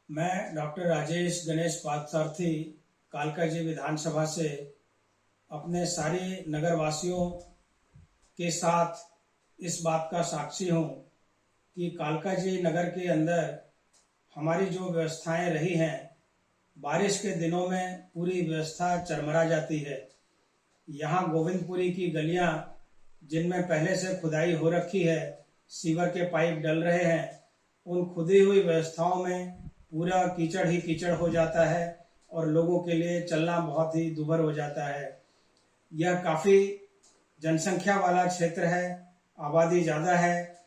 मैं डॉक्टर राजेश गणेश पार्थसारथी कालकाजी विधानसभा से अपने सारे नगरवासियों के साथ इस बात का साक्षी हूँ कि कालकाजी नगर के अंदर हमारी जो व्यवस्थाएं रही हैं, बारिश के दिनों में पूरी व्यवस्था चरमरा जाती है। यहाँ गोविंदपुरी की गलियाँ जिनमें पहले से खुदाई हो रखी है, सीवर के पाइप डल रहे हैं, उन खुदी हुई व्यवस्थाओं में पूरा कीचड़ ही कीचड़ हो जाता है और लोगों के लिए चलना बहुत ही दुभर हो जाता है। यह काफ़ी जनसंख्या वाला क्षेत्र है, आबादी ज़्यादा है,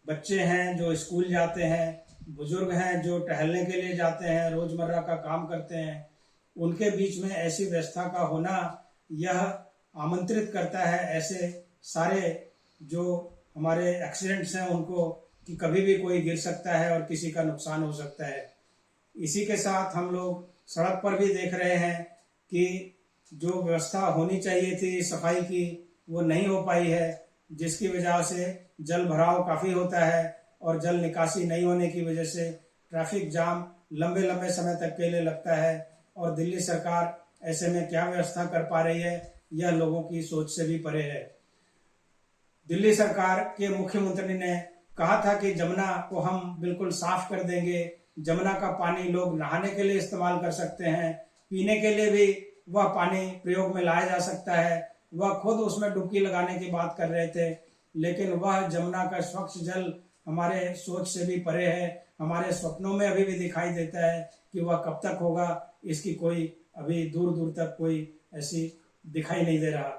बच्चे हैं जो स्कूल जाते हैं, बुजुर्ग हैं जो टहलने के लिए जाते हैं, रोज़मर्रा का काम करते हैं, उनके बीच में ऐसी व्यवस्था का होना यह आमंत्रित करता है ऐसे सारे जो हमारे एक्सीडेंट्स हैं उनको, कि कभी भी कोई गिर सकता है और किसी का नुकसान हो सकता है। इसी के साथ हम लोग सड़क पर भी देख रहे हैं कि जो व्यवस्था होनी चाहिए थी सफाई की वो नहीं हो पाई है, जिसकी वजह से जल भराव काफ़ी होता है और जल निकासी नहीं होने की वजह से ट्रैफिक जाम लंबे लंबे समय तक के लिए लगता है। और दिल्ली सरकार ऐसे में क्या व्यवस्था कर पा रही है, यह लोगों की सोच से भी परे है। दिल्ली सरकार के मुख्यमंत्री ने कहा था कि जमुना को हम बिल्कुल साफ कर देंगे, जमुना का पानी लोग नहाने के लिए इस्तेमाल कर सकते हैं, पीने के लिए भी वह पानी प्रयोग में लाया जा सकता है। वह खुद उसमें डुबकी लगाने की बात कर रहे थे, लेकिन वह जमुना का स्वच्छ जल हमारे सोच से भी परे है। हमारे सपनों में अभी भी दिखाई देता है कि वह कब तक होगा, इसकी कोई अभी दूर दूर तक कोई ऐसी दिखाई नहीं दे रहा।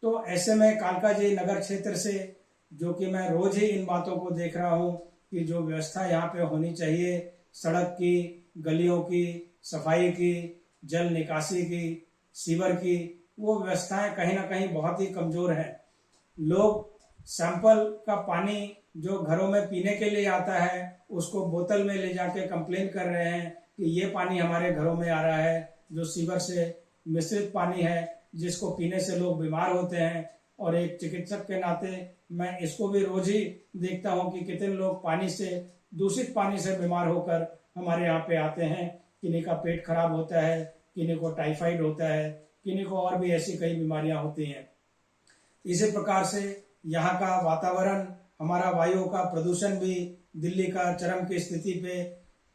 तो ऐसे में कालकाजी नगर क्षेत्र से, जो कि मैं रोज ही इन बातों को देख रहा हूँ कि जो व्यवस्था यहाँ पे होनी चाहिए, सड़क की, गलियों की, सफाई की, जल निकासी की, सीवर की, वो व्यवस्थाएं कहीं ना कहीं बहुत ही कमजोर हैं। लोग सैंपल का पानी जो घरों में पीने के लिए आता है उसको बोतल में ले जाके कंप्लेन कर रहे हैं कि ये पानी हमारे घरों में आ रहा है, जो सीवर से मिश्रित पानी है, जिसको पीने से लोग बीमार होते हैं। और एक चिकित्सक के नाते मैं इसको भी रोज ही देखता हूँ कि कितने लोग पानी से, दूषित पानी से बीमार होकर हमारे यहाँ पे आते हैं। किन्हीं का पेट खराब होता है, किन्हीं को टाइफाइड होता है, किन्हीं को और भी ऐसी कई बीमारियां होती हैं। इसी प्रकार से यहाँ का वातावरण, हमारा वायु का प्रदूषण भी दिल्ली का चरम की स्थिति पे,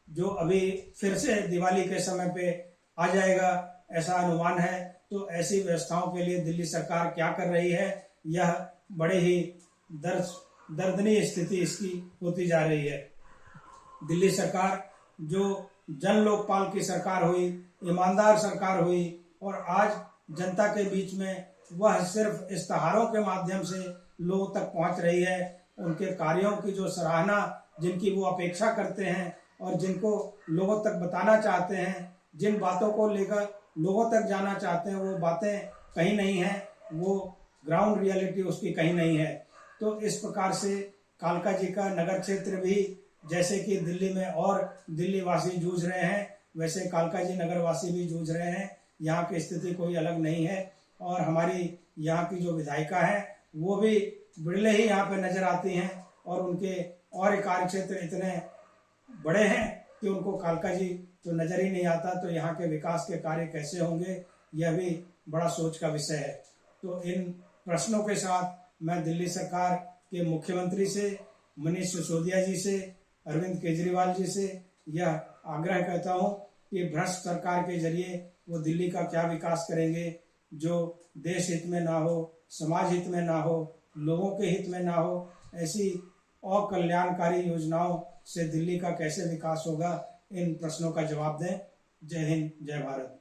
जो अभी फिर से दिवाली के समय पे आ जाएगा ऐसा अनुमान है। तो ऐसी व्यवस्थाओं के लिए दिल्ली सरकार क्या कर रही है, यह बड़े ही दर्दनीय स्थिति इसकी होती जा रही है। दिल्ली सरकार जो जन लोकपाल की सरकार हुई, ईमानदार सरकार हुई, और आज जनता के बीच में वह सिर्फ इश्तहारों के माध्यम से लोगों तक पहुंच रही है। उनके कार्यों की जो सराहना, जिनकी वो अपेक्षा करते हैं और जिनको लोगों तक बताना चाहते हैं, जिन बातों को लेकर लोगों तक जाना चाहते हैं, वो बातें कहीं नहीं हैं, वो ग्राउंड रियलिटी उसकी कहीं नहीं है। तो इस प्रकार से कालकाजी का नगर क्षेत्र भी, जैसे कि दिल्ली में और दिल्ली वासी जूझ रहे हैं, वैसे कालकाजी नगर वासी भी जूझ रहे हैं। यहाँ की स्थिति कोई अलग नहीं है। और हमारी यहाँ की जो विधायिका है वो भी बिरले ही यहाँ पे नजर आती हैं, और उनके और कार्य क्षेत्र इतने बड़े हैं कि उनको कालकाजी तो नजर ही नहीं आता। तो यहाँ के विकास के कार्य कैसे होंगे, यह भी बड़ा सोच का विषय है। तो इन प्रश्नों के साथ मैं दिल्ली सरकार के मुख्यमंत्री से, मनीष सिसोदिया जी से, अरविंद केजरीवाल जी से यह आग्रह करता हूँ कि भ्रष्ट सरकार के जरिए वो दिल्ली का क्या विकास करेंगे, जो देश हित में ना हो, समाज हित में ना हो, लोगों के हित में ना हो। ऐसी अकल्याणकारी योजनाओं से दिल्ली का कैसे विकास होगा, इन प्रश्नों का जवाब दें। जय हिंद, जय भारत।